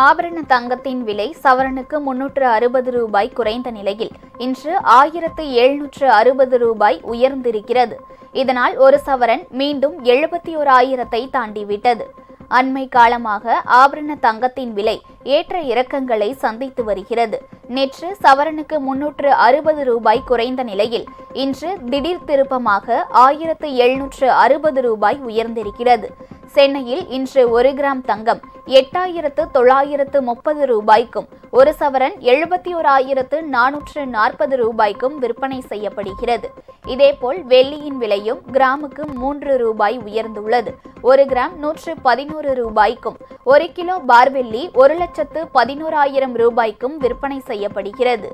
ஆபரண தங்கத்தின் விலை சவரனுக்கு 360 ரூபாய் குறைந்த நிலையில் இன்று 1760 ரூபாய் உயர்ந்திருக்கிறது. இதனால் ஒரு சவரன் மீண்டும் 71,000 தாண்டிவிட்டது. அண்மை காலமாக ஆபரண தங்கத்தின் விலை ஏற்ற இறக்கங்களை சந்தித்து வருகிறது. நேற்று சவரனுக்கு 360 ரூபாய் குறைந்த நிலையில் இன்று திடீர் திருப்பமாக 1760 ரூபாய் உயர்ந்திருக்கிறது. சென்னையில் இன்று 1 கிராம் தங்கம் 8,930 ரூபாய்க்கும் ஒரு சவரன் 71,440 ரூபாய்க்கும் விற்பனை செய்யப்படுகிறது. இதேபோல் வெள்ளியின் விலையும் கிராமுக்கு 3 ரூபாய் உயர்ந்துள்ளது. 1 கிராம் 111 ரூபாய்க்கும் 1 கிலோ பார் வெள்ளி 1,11,000 ரூபாய்க்கும் விற்பனை செய்யப்படுகிறது.